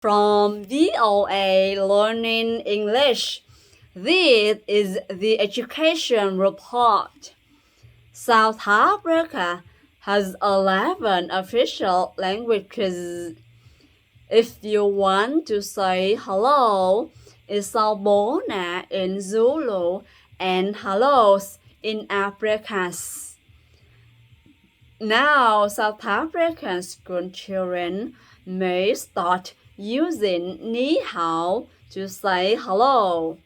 From VOA Learning English. This is the education report. South Africa has 11 official languages. If you want to say hello, it's Sawubona in Zulu and hellos in Afrikaans. Now, South African school children may start using ni hao to say hello.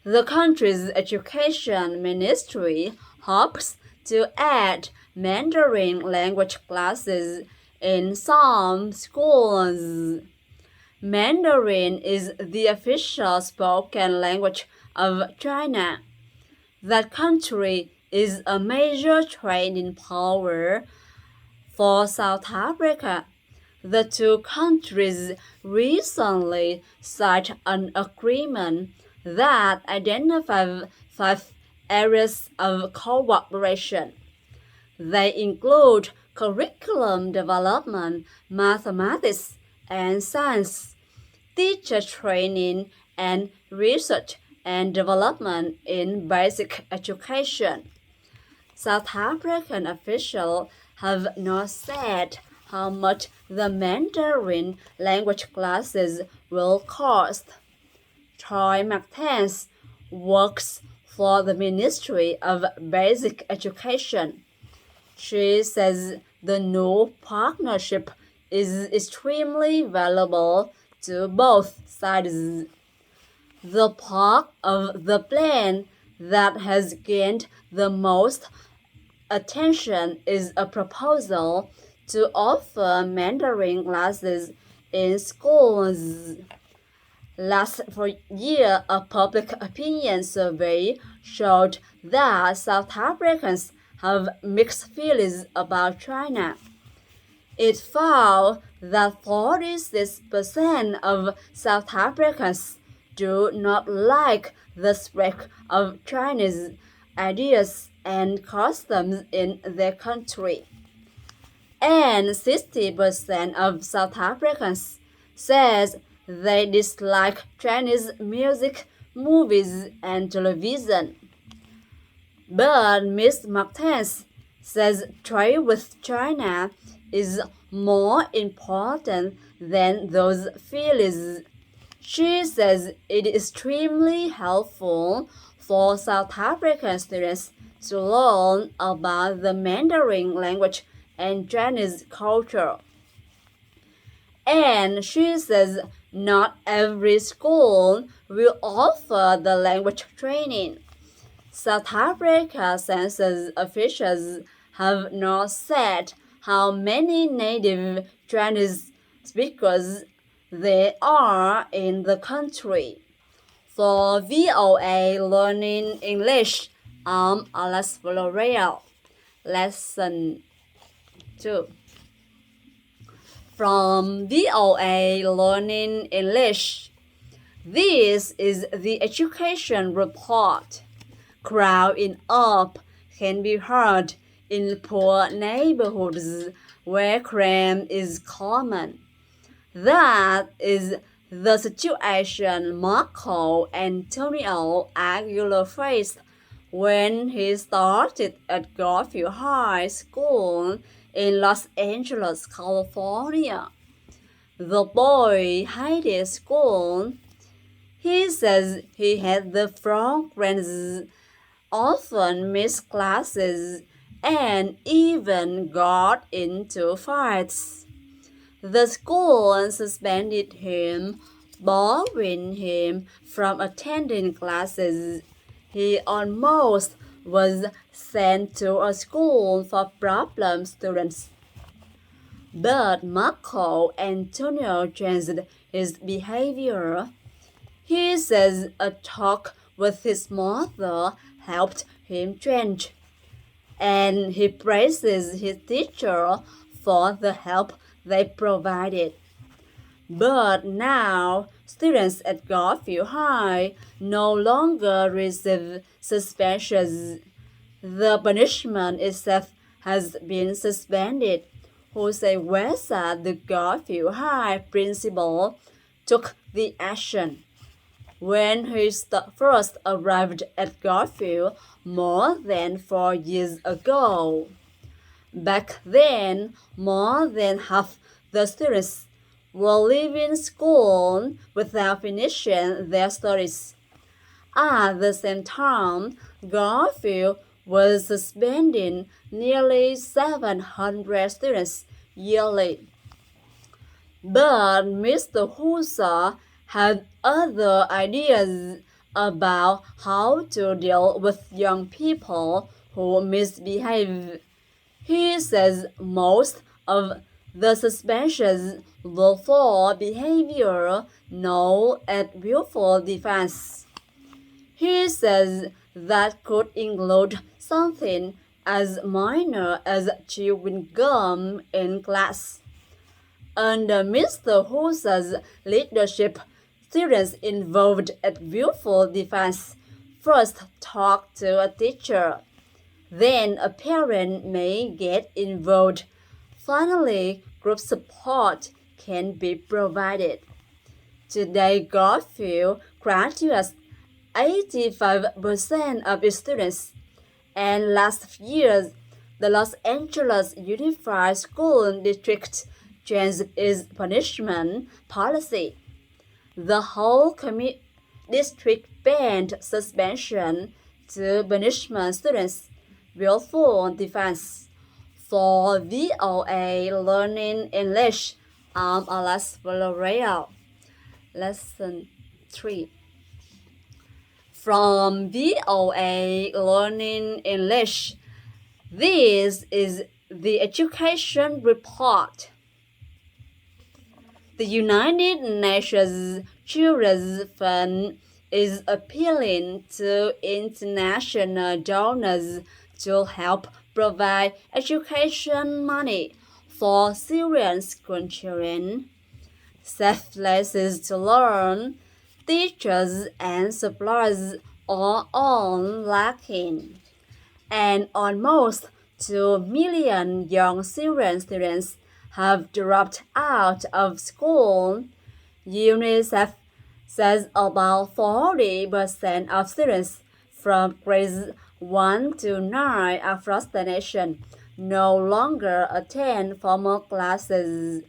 The country's education ministry hopes to add Mandarin language classes in some schools. Mandarin is the official spoken language of China. That country is a major trading power for South Africa. The two countries recently signed an agreement that identifies 5 areas of cooperation. They include curriculum development, mathematics and science, teacher training, and research and development in basic education. South African officials have not said how much the Mandarin language classes will cost. Troy McTenz works for the Ministry of Basic Education. She says the new partnership is extremely valuable to both sides. The part of the plan that has gained the most attention is a proposal to offer Mandarin classes in schools. Last year, a public opinion survey showed that South Africans have mixed feelings about China. It found that 46% of South Africans do not like the spread of Chinese ideas and customs in their country. And 60% of South Africans says they dislike Chinese music, movies, and television. But Ms. Martens says trade with China is more important than those feelings. She says it is extremely helpful for South African students to learn about the Mandarin language and Chinese culture. And she says not every school will offer the language training. South Africa census officials have not said how many native Chinese speakers there are in the country. For VOA Learning English, I'm Alice Villarreal. Lesson 2. From VOA Learning English. This is the education report. Crowding up can be heard in poor neighborhoods where crime is common. That is the situation Marco Antonio Aguilar faced when he started at Garfield High School in Los Angeles, California. The boy hated school. He says he had the front friends, often missed classes, and even got into fights. The school suspended him, barring him from attending classes. He almost was sent to a school for problem students. But Marco Antonio changed his behavior. He says a talk with his mother helped him change, and he praises his teacher for the help they provided. But now, students at Garfield High no longer receive suspensions. The punishment itself has been suspended. Jose Huesa, the Garfield High principal, took the action. When he first arrived at Garfield more than 4 years ago. Back then, more than half the students were leaving school without finishing their studies. At the same time, Garfield was suspending nearly 700 students yearly. But Mr. Husa had other ideas about how to deal with young people who misbehave. He says most of the suspensions were for behavior known as willful defense. He says that could include something as minor as chewing gum in class. Under Mr. Husa's leadership, students involved at willful defense first talk to a teacher. Then a parent may get involved. Finally, group support can be provided. Today, Garfield graduates 85% of its students, and last year, the Los Angeles Unified School District changed its punishment policy. The whole district banned suspension to punishment students willful defense. For VOA Learning English, I'm Alex Villarreal. Lesson 3. From VOA Learning English, this is the Education Report. The United Nations Children's Fund is appealing to international donors to help provide education money for Syrian school children. Safe places to learn, teachers and supplies are all lacking, and almost 2 million young Syrian students have dropped out of school. UNICEF says about 40% of students from grades 1 to 9 across the nation no longer attend formal classes.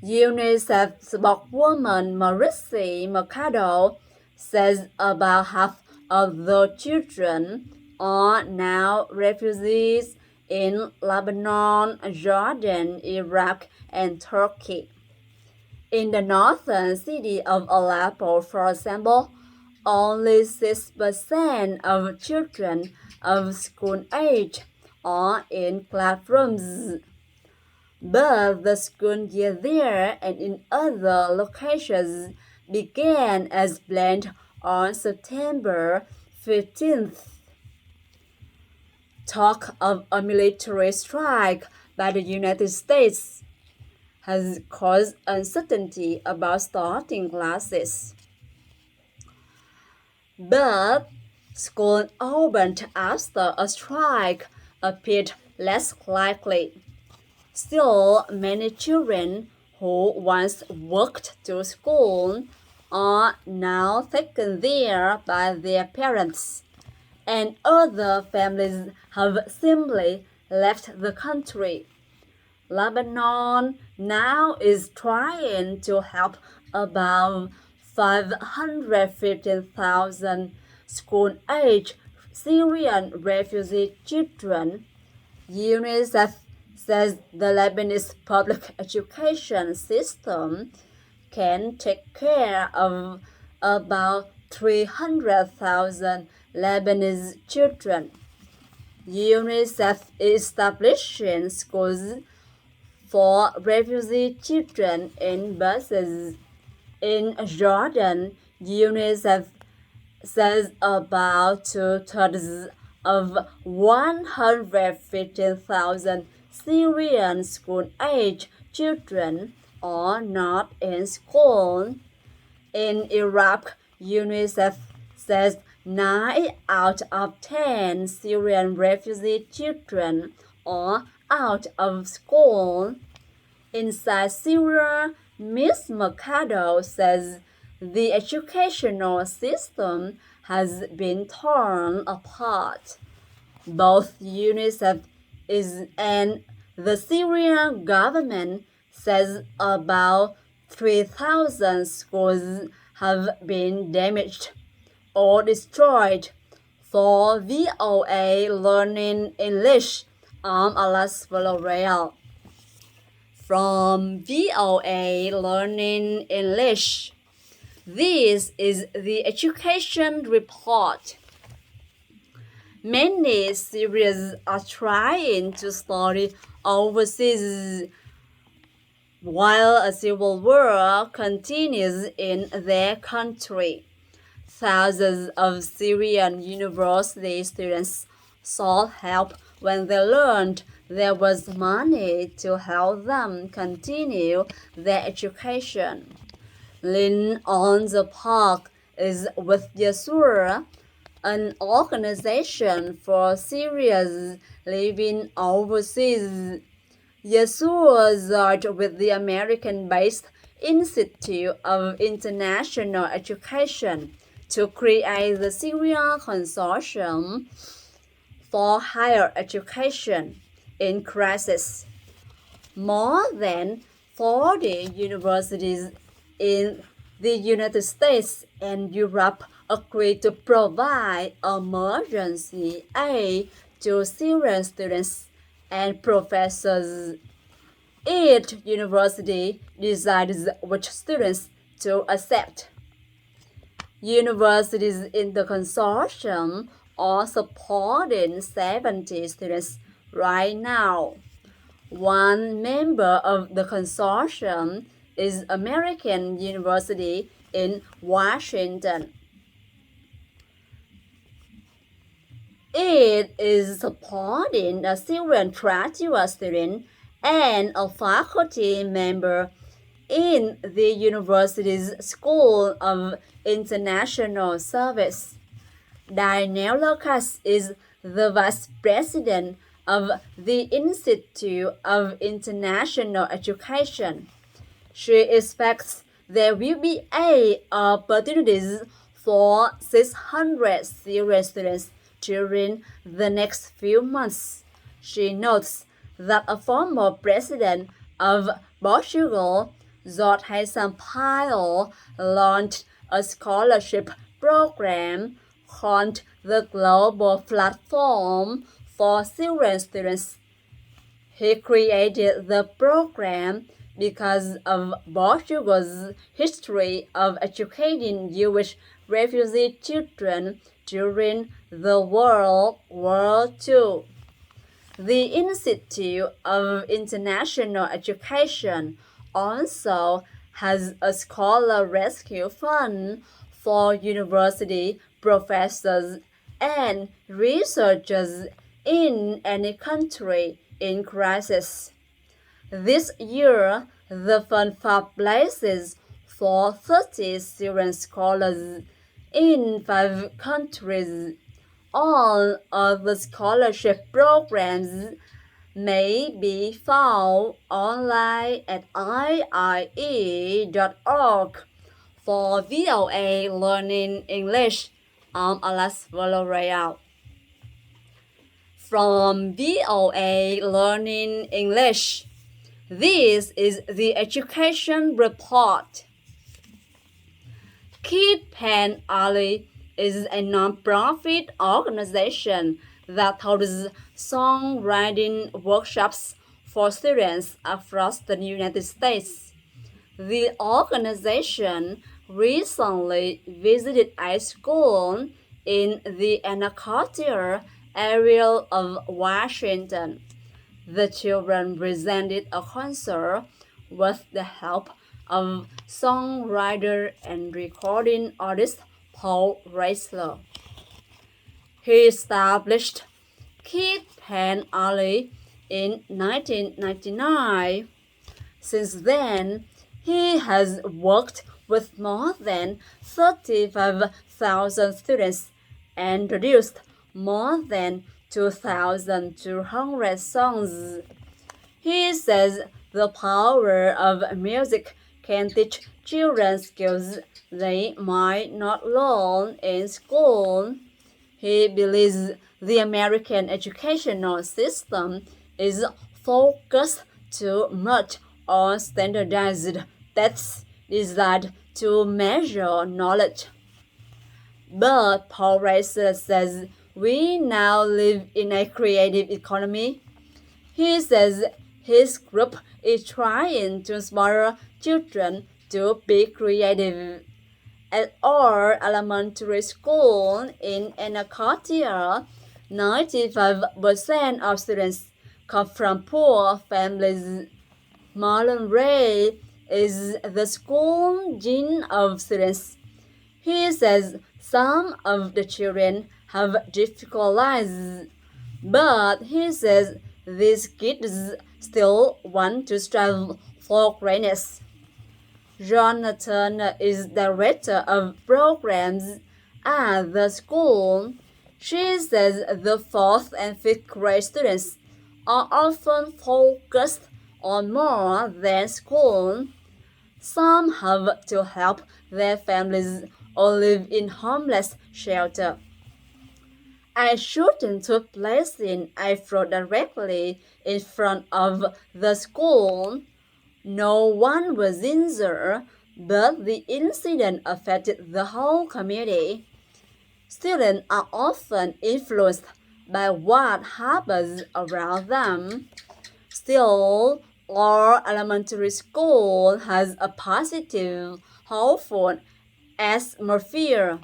UNICEF spokeswoman Maurice Mercado says about half of the children are now refugees in Lebanon, Jordan, Iraq, and Turkey. In the northern city of Aleppo, for example, only 6% of children of school age are in classrooms. But the school year there and in other locations began as planned on September 15th. Talk of a military strike by the United States has caused uncertainty about starting classes. But school opened after a strike appeared less likely. Still, many children who once walked to school are now taken there by their parents, and other families have simply left the country. Lebanon now is trying to help about 515,000 school-age Syrian refugee children. UNICEF says the Lebanese public education system can take care of about 300,000 Lebanese children. UNICEF is establishing schools for refugee children in buses. In Jordan, UNICEF says about 2/3 of 115,000 Syrian school-age children are not in school. In Iraq, UNICEF says 9 out of 10 Syrian refugee children or out of school. Inside Syria, Ms. Mercado says the educational system has been torn apart. Both UNICEF and the Syrian government says about 3,000 schools have been damaged or destroyed. For VOA Learning English, I'm Alice Villarreal. From VOA Learning English, this is the Education Report. Many Syrians are trying to study overseas while a civil war continues in their country. Thousands of Syrian university students sought help when they learned there was money to help them continue their education. Lean on the Park is with Yasur, an organization for Syrians living overseas. Yasur worked with the American-based Institute of International Education to create the Syrian Consortium for Higher Education in Crisis. More than 40 universities in the United States and Europe agreed to provide emergency aid to Syrian students and professors. Each university decides which students to accept. Universities in the consortium are supporting 70 students right now. One member of the consortium is American University in Washington. It is supporting a Syrian graduate student and a faculty member in the university's School of International Service. Danielle Lucas is the vice president of the Institute of International Education. She expects there will be 8 opportunities for 600 Syrian students during the next few months. She notes that a former president of Portugal, Jorge Sampaio, launched a scholarship program called the Global Platform for Syrian Students. He created the program because of Portugal's history of educating Jewish refugee children during the World War II. The Institute of International Education also has a scholar rescue fund for university professors and researchers in any country in crisis. This year, the fund found places for 30 Syrian scholars in 5 countries. All of the scholarship programs may be found online at iie.org. For VOA Learning English, I'm Alice Villarreal. From VOA Learning English, this is the Education Report. Kid Pen Ali is a non-profit organization that holds songwriting workshops for students across the United States. The organization recently visited a school in the Anacostia area of Washington. The children presented a concert with the help of songwriter and recording artist Paul Reisler. He established Kid Pen Ali in 1999. Since then, he has worked with more than 35,000 students and produced more than 2,200 songs. He says the power of music can teach children skills they might not learn in school. He believes the American educational system is focused too much on standardized tests designed to measure knowledge. But Paul Reiser says we now live in a creative economy. He says his group is trying to inspire children to be creative. At our elementary school in Anacostia, 95% of students come from poor families. Marlon Ray is the school dean of students. He says some of the children have difficult lives, but he says these kids still want to strive for greatness. Jonathan is director of programs at the school. She says the 4th and 5th grade students are often focused on more than school. Some have to help their families or live in homeless shelter. A shooting took place in Afro directly in front of the school. No one was injured, but the incident affected the whole community. Students are often influenced by what happens around them. Still, our elementary school has a positive, hopeful atmosphere.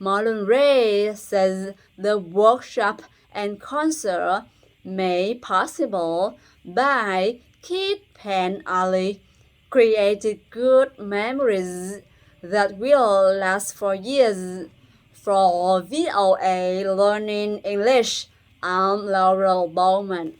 Marlon Ray says the workshop and concert made possible by Keith Penn Ali created good memories that will last for years. For VOA Learning English, I'm Laurel Bowman.